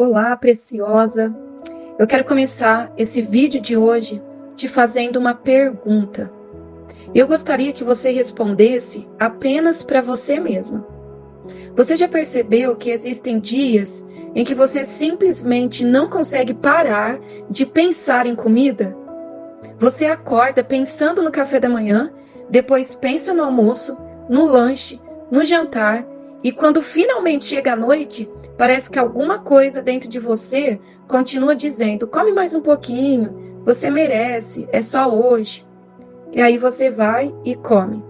Olá, preciosa. Eu quero começar esse vídeo de hoje te fazendo uma pergunta. Eu gostaria que você respondesse apenas para você mesma. Você já percebeu que existem dias em que você simplesmente não consegue parar de pensar em comida? Você acorda pensando no café da manhã, depois pensa no almoço, no lanche, no jantar, e quando finalmente chega a noite, parece que alguma coisa dentro de você continua dizendo: come mais um pouquinho, você merece, é só hoje. E aí você vai e come.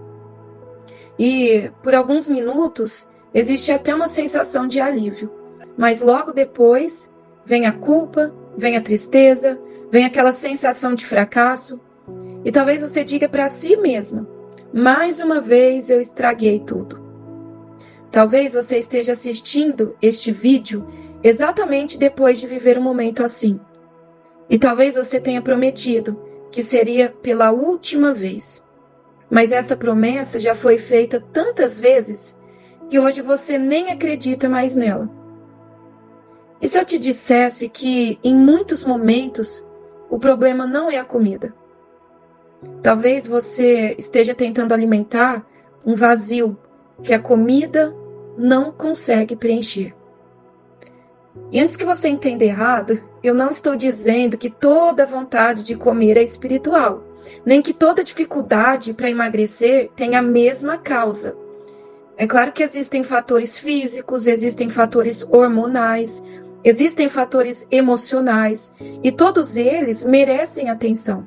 E por alguns minutos existe até uma sensação de alívio, mas logo depois vem a culpa, vem a tristeza, vem aquela sensação de fracasso. E talvez você diga para si mesma: mais uma vez eu estraguei tudo. Talvez você esteja assistindo este vídeo exatamente depois de viver um momento assim. E talvez você tenha prometido que seria pela última vez. Mas essa promessa já foi feita tantas vezes que hoje você nem acredita mais nela. E se eu te dissesse que em muitos momentos o problema não é a comida? Talvez você esteja tentando alimentar um vazio que a comida não consegue preencher. E antes que você entenda errado, eu não estou dizendo que toda vontade de comer é espiritual, nem que toda dificuldade para emagrecer tem a mesma causa. É claro que existem fatores físicos, existem fatores hormonais, existem fatores emocionais, e todos eles merecem atenção.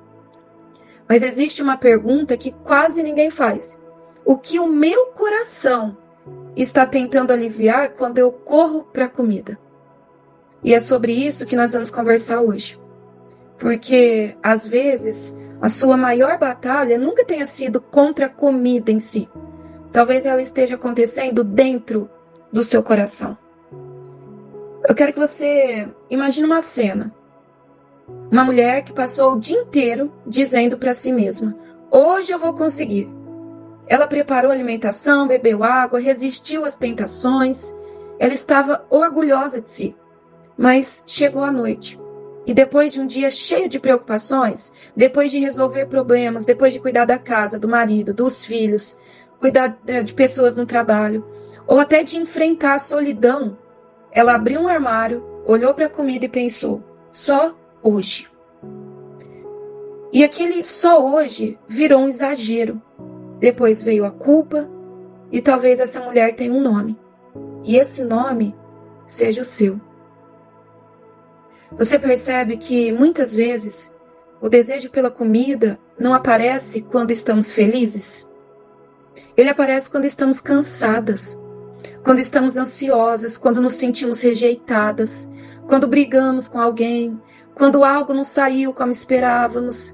Mas existe uma pergunta que quase ninguém faz. O que o meu coração está tentando aliviar quando eu corro para a comida? E é sobre isso que nós vamos conversar hoje. Porque, às vezes, a sua maior batalha nunca tenha sido contra a comida em si. Talvez ela esteja acontecendo dentro do seu coração. Eu quero que você imagine uma cena. Uma mulher que passou o dia inteiro dizendo para si mesma: hoje eu vou conseguir. Ela preparou alimentação, bebeu água, resistiu às tentações. Ela estava orgulhosa de si. Mas chegou a noite. E depois de um dia cheio de preocupações, depois de resolver problemas, depois de cuidar da casa, do marido, dos filhos, cuidar de pessoas no trabalho, ou até de enfrentar a solidão, ela abriu um armário, olhou para a comida e pensou: só hoje. E aquele só hoje virou um exagero. Depois veio a culpa, e talvez essa mulher tenha um nome. E esse nome seja o seu. Você percebe que, muitas vezes, o desejo pela comida não aparece quando estamos felizes? Ele aparece quando estamos cansadas, quando estamos ansiosas, quando nos sentimos rejeitadas, quando brigamos com alguém, quando algo não saiu como esperávamos,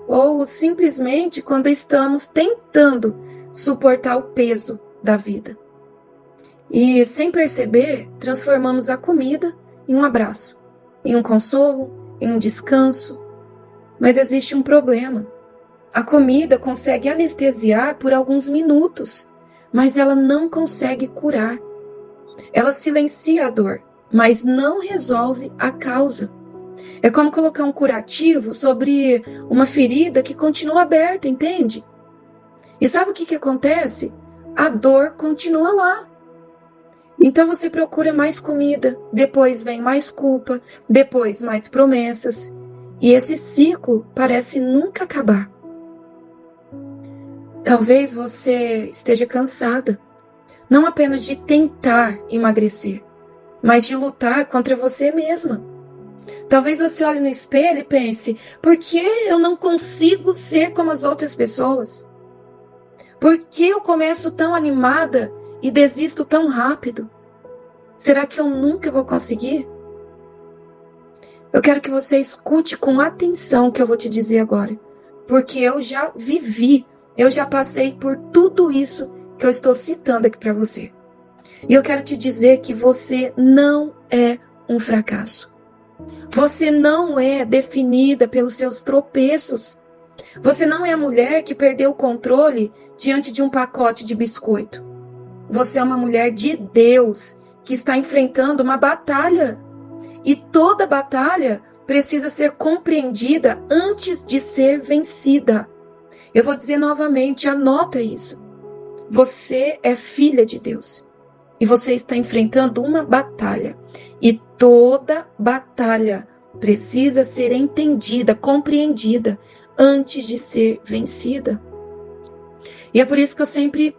ou simplesmente quando estamos tentando suportar o peso da vida. E, sem perceber, transformamos a comida em um abraço, em um consolo, em um descanso. Mas existe um problema. A comida consegue anestesiar por alguns minutos, mas ela não consegue curar. Ela silencia a dor, mas não resolve a causa. É como colocar um curativo sobre uma ferida que continua aberta, entende? E sabe o que acontece? A dor continua lá. Então você procura mais comida, depois vem mais culpa, depois mais promessas. E esse ciclo parece nunca acabar. Talvez você esteja cansada, não apenas de tentar emagrecer, mas de lutar contra você mesma. Talvez você olhe no espelho e pense: por que eu não consigo ser como as outras pessoas? Por que eu começo tão animada e desisto tão rápido? Será que eu nunca vou conseguir? Eu quero que você escute com atenção o que eu vou te dizer agora, porque eu já vivi, eu já passei por tudo isso que eu estou citando aqui para você. E eu quero te dizer que você não é um fracasso. Você não é definida pelos seus tropeços. Você não é a mulher que perdeu o controle diante de um pacote de biscoito. Você é uma mulher de Deus que está enfrentando uma batalha. E toda batalha precisa ser compreendida antes de ser vencida. Eu vou dizer novamente, anota isso. Você é filha de Deus. E você está enfrentando uma batalha. E toda batalha precisa ser entendida, compreendida, antes de ser vencida. E é por isso que eu sempre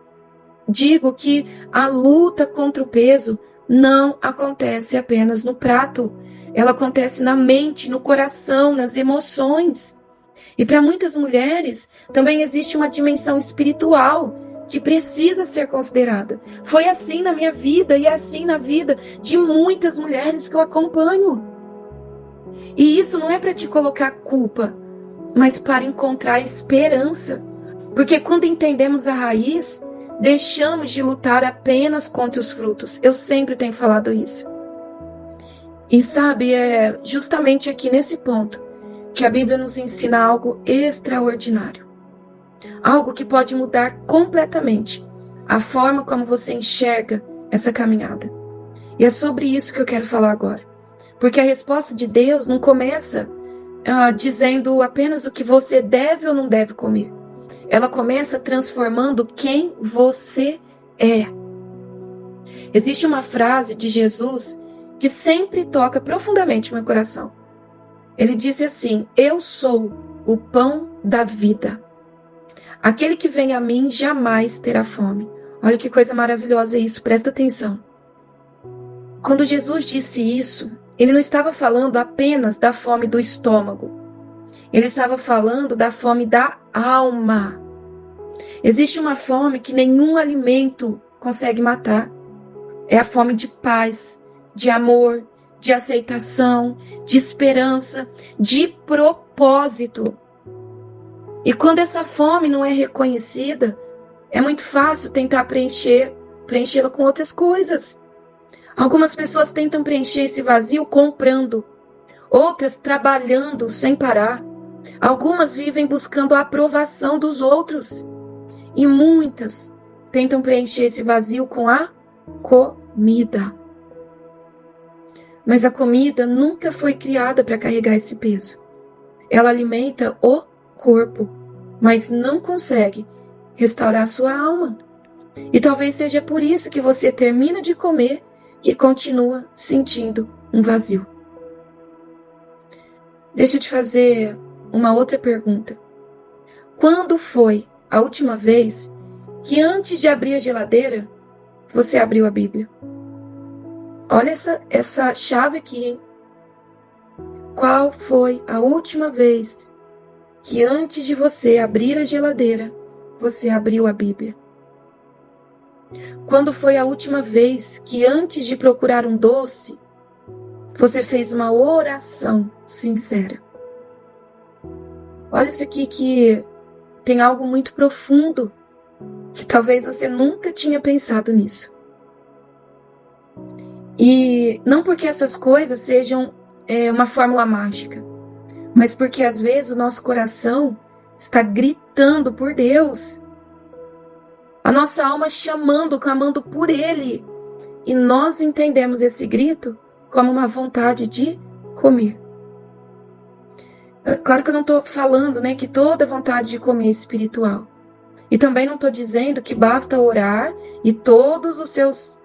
digo que a luta contra o peso não acontece apenas no prato. Ela acontece na mente, no coração, nas emoções. E para muitas mulheres também existe uma dimensão espiritual que precisa ser considerada. Foi assim na minha vida e é assim na vida de muitas mulheres que eu acompanho. E isso não é para te colocar culpa, mas para encontrar esperança. Porque quando entendemos a raiz, deixamos de lutar apenas contra os frutos. Eu sempre tenho falado isso. E sabe, é justamente aqui nesse ponto que a Bíblia nos ensina algo extraordinário. Algo que pode mudar completamente a forma como você enxerga essa caminhada. E é sobre isso que eu quero falar agora. Porque a resposta de Deus não começa dizendo apenas o que você deve ou não deve comer. Ela começa transformando quem você é. Existe uma frase de Jesus que sempre toca profundamente meu coração. Ele disse assim: eu sou o pão da vida. Aquele que vem a mim jamais terá fome. Olha que coisa maravilhosa isso, presta atenção. Quando Jesus disse isso, ele não estava falando apenas da fome do estômago. Ele estava falando da fome da alma. Existe uma fome que nenhum alimento consegue matar. É a fome de paz, de amor, de aceitação, de esperança, de propósito. E quando essa fome não é reconhecida, é muito fácil tentar preenchê-la com outras coisas. Algumas pessoas tentam preencher esse vazio comprando, outras trabalhando sem parar. Algumas vivem buscando a aprovação dos outros. E muitas tentam preencher esse vazio com a comida. Mas a comida nunca foi criada para carregar esse peso. Ela alimenta o corpo, mas não consegue restaurar sua alma. E talvez seja por isso que você termina de comer e continua sentindo um vazio. Deixa eu te fazer uma outra pergunta. Quando foi a última vez que antes de abrir a geladeira, você abriu a Bíblia? Olha essa chave aqui, hein? Qual foi a última vez que antes de você abrir a geladeira, você abriu a Bíblia? Quando foi a última vez que antes de procurar um doce, você fez uma oração sincera? Olha isso aqui que tem algo muito profundo, que talvez você nunca tinha pensado nisso. E não porque essas coisas sejam uma fórmula mágica, mas porque às vezes o nosso coração está gritando por Deus. A nossa alma chamando, clamando por Ele. E nós entendemos esse grito como uma vontade de comer. Claro que eu não estou falando, que toda vontade de comer é espiritual. E também não estou dizendo que basta orar e todos os seus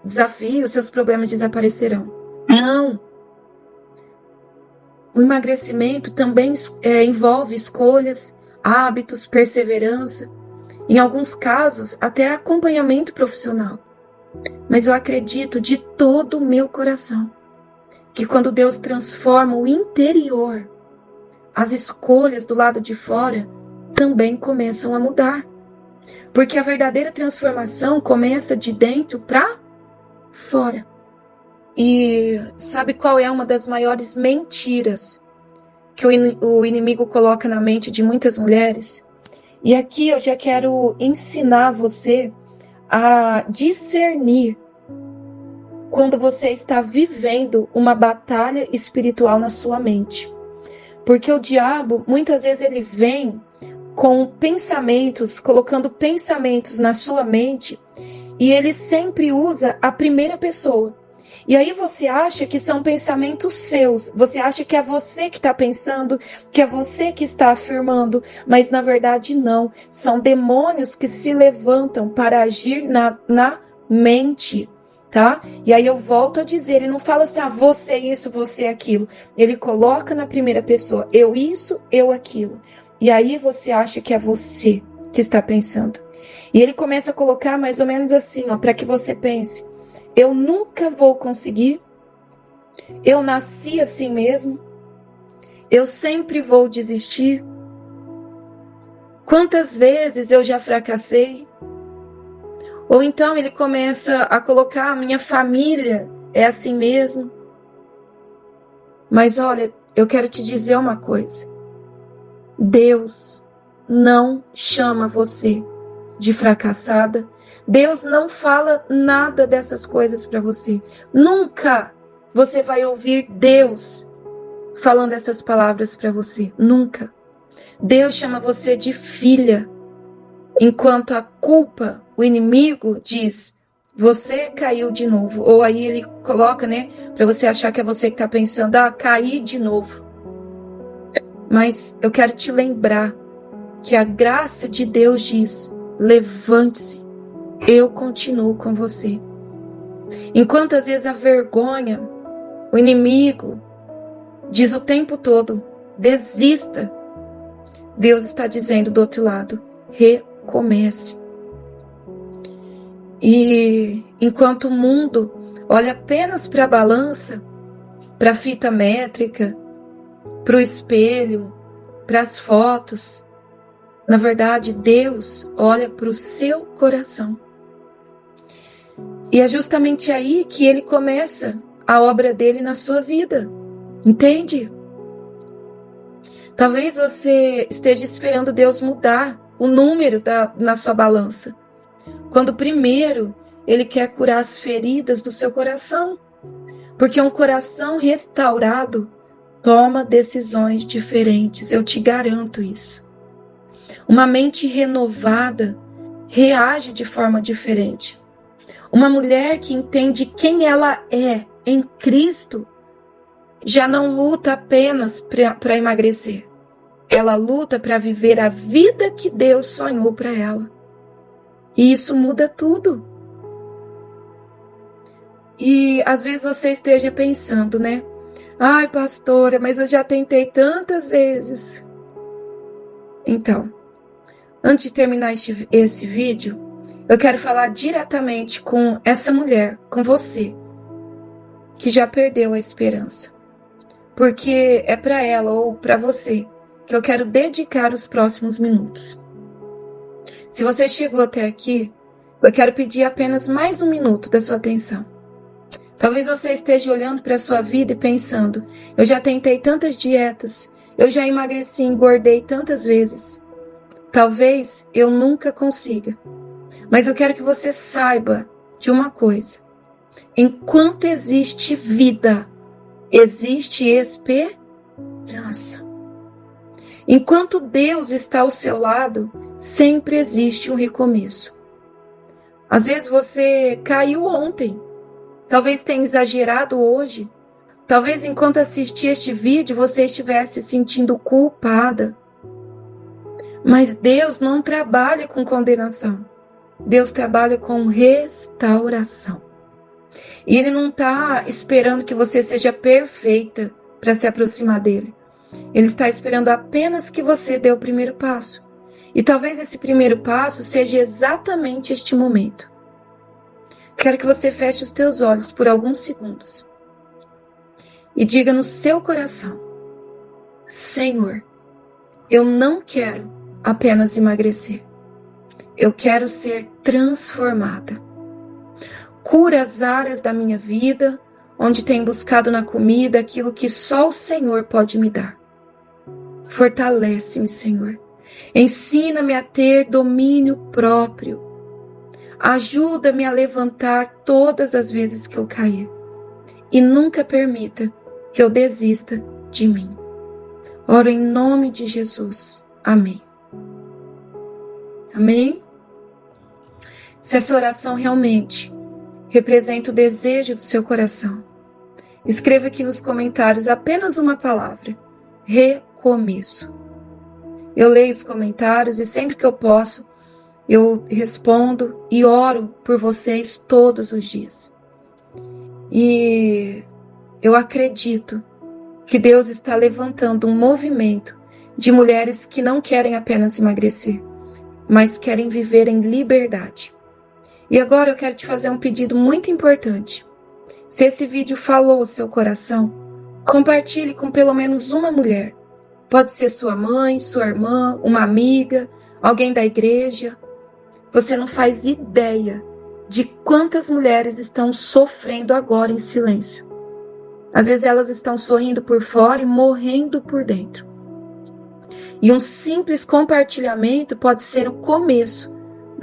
desafios, seus problemas desaparecerão. Não. O emagrecimento também envolve escolhas, hábitos, perseverança. Em alguns casos, até acompanhamento profissional. Mas eu acredito de todo o meu coração que quando Deus transforma o interior, as escolhas do lado de fora também começam a mudar. Porque a verdadeira transformação começa de dentro para fora. E sabe qual é uma das maiores mentiras que o inimigo coloca na mente de muitas mulheres? E aqui eu já quero ensinar você a discernir quando você está vivendo uma batalha espiritual na sua mente. Porque o diabo, muitas vezes, ele vem com pensamentos, colocando pensamentos na sua mente, e ele sempre usa a primeira pessoa. E aí você acha que são pensamentos seus, você acha que é você que está pensando, que é você que está afirmando, mas na verdade não, são demônios que se levantam para agir na mente, tá? E aí eu volto a dizer, ele não fala assim, você isso, você aquilo, ele coloca na primeira pessoa, eu isso, eu aquilo, e aí você acha que é você que está pensando. E ele começa a colocar mais ou menos assim, para que você pense, eu nunca vou conseguir, eu nasci assim mesmo, eu sempre vou desistir. Quantas vezes eu já fracassei? Ou então ele começa a colocar, a minha família é assim mesmo. Mas olha, eu quero te dizer uma coisa. Deus não chama você de fracassada. Deus não fala nada dessas coisas para você. Nunca você vai ouvir Deus falando essas palavras para você. Nunca. Deus chama você de filha. Enquanto a culpa, o inimigo diz, você caiu de novo. Ou aí ele coloca, para você achar que é você que está pensando, caí de novo. Mas eu quero te lembrar que a graça de Deus diz, levante-se, eu continuo com você. Enquanto às vezes a vergonha, o inimigo diz o tempo todo, desista. Deus está dizendo do outro lado, recomece. E enquanto o mundo olha apenas para a balança, para a fita métrica, para o espelho, para as fotos, na verdade Deus olha para o seu coração. E é justamente aí que ele começa a obra dele na sua vida. Entende? Talvez você esteja esperando Deus mudar o número na sua balança, quando primeiro ele quer curar as feridas do seu coração. Porque um coração restaurado toma decisões diferentes, eu te garanto isso. Uma mente renovada reage de forma diferente. Uma mulher que entende quem ela é em Cristo já não luta apenas para emagrecer. Ela luta para viver a vida que Deus sonhou para ela. E isso muda tudo. E às vezes você esteja pensando, ai, pastora, mas eu já tentei tantas vezes. Então, antes de terminar esse vídeo, eu quero falar diretamente com essa mulher, com você, que já perdeu a esperança. Porque é para ela ou para você que eu quero dedicar os próximos minutos. Se você chegou até aqui, eu quero pedir apenas mais um minuto da sua atenção. Talvez você esteja olhando para a sua vida e pensando, eu já tentei tantas dietas, eu já emagreci e engordei tantas vezes. Talvez eu nunca consiga. Mas eu quero que você saiba de uma coisa. Enquanto existe vida, existe esperança. Enquanto Deus está ao seu lado, sempre existe um recomeço. Às vezes você caiu ontem, talvez tenha exagerado hoje, talvez enquanto assistia este vídeo você estivesse se sentindo culpada. Mas Deus não trabalha com condenação, Deus trabalha com restauração. E Ele não está esperando que você seja perfeita para se aproximar dEle. Ele está esperando apenas que você dê o primeiro passo. E talvez esse primeiro passo seja exatamente este momento. Quero que você feche os teus olhos por alguns segundos. E diga no seu coração, Senhor, eu não quero apenas emagrecer. Eu quero ser transformada. Cura as áreas da minha vida, onde tenho buscado na comida aquilo que só o Senhor pode me dar. Fortalece-me, Senhor. Ensina-me a ter domínio próprio. Ajuda-me a levantar todas as vezes que eu cair. E nunca permita que eu desista de mim. Oro em nome de Jesus. Amém. Amém? Se essa oração realmente representa o desejo do seu coração. Escreva aqui nos comentários apenas uma palavra: recomeço. Eu leio os comentários e sempre que eu posso, eu respondo e oro por vocês todos os dias. E eu acredito que Deus está levantando um movimento de mulheres que não querem apenas emagrecer, mas querem viver em liberdade. E agora eu quero te fazer um pedido muito importante. Se esse vídeo falou o seu coração, compartilhe com pelo menos uma mulher. Pode ser sua mãe, sua irmã, uma amiga, alguém da igreja. Você não faz ideia de quantas mulheres estão sofrendo agora em silêncio. Às vezes elas estão sorrindo por fora e morrendo por dentro. E um simples compartilhamento pode ser o começo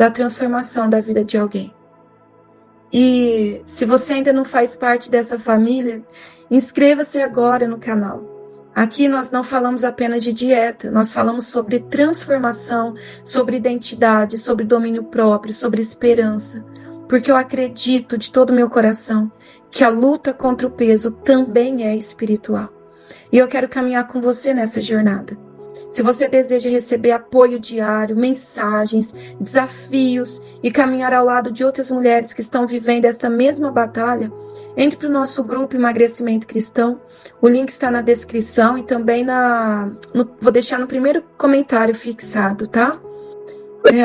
da transformação da vida de alguém. E se você ainda não faz parte dessa família, inscreva-se agora no canal. Aqui nós não falamos apenas de dieta, nós falamos sobre transformação, sobre identidade, sobre domínio próprio, sobre esperança. Porque eu acredito de todo o meu coração que a luta contra o peso também é espiritual. E eu quero caminhar com você nessa jornada. Se você deseja receber apoio diário, mensagens, desafios e caminhar ao lado de outras mulheres que estão vivendo essa mesma batalha, entre para o nosso grupo Emagrecimento Cristão. O link está na descrição e também vou deixar no primeiro comentário fixado, tá?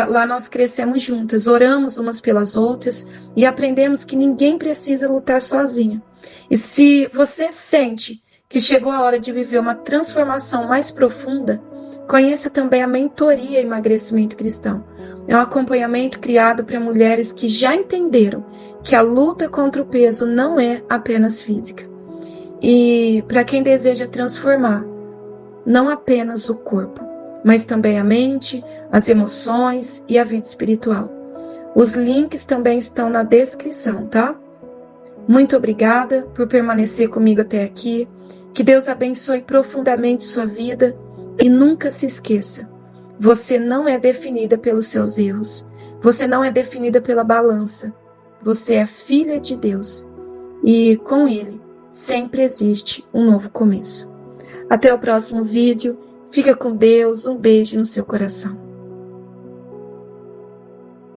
Lá nós crescemos juntas, oramos umas pelas outras e aprendemos que ninguém precisa lutar sozinha. E se você sente que chegou a hora de viver uma transformação mais profunda, conheça também a mentoria Emagrecimento Cristão. É um acompanhamento criado para mulheres que já entenderam que a luta contra o peso não é apenas física. E para quem deseja transformar não apenas o corpo, mas também a mente, as emoções e a vida espiritual. Os links também estão na descrição, tá? Muito obrigada por permanecer comigo até aqui. Que Deus abençoe profundamente sua vida e nunca se esqueça, você não é definida pelos seus erros, você não é definida pela balança, você é filha de Deus e com Ele sempre existe um novo começo. Até o próximo vídeo, fica com Deus, um beijo no seu coração.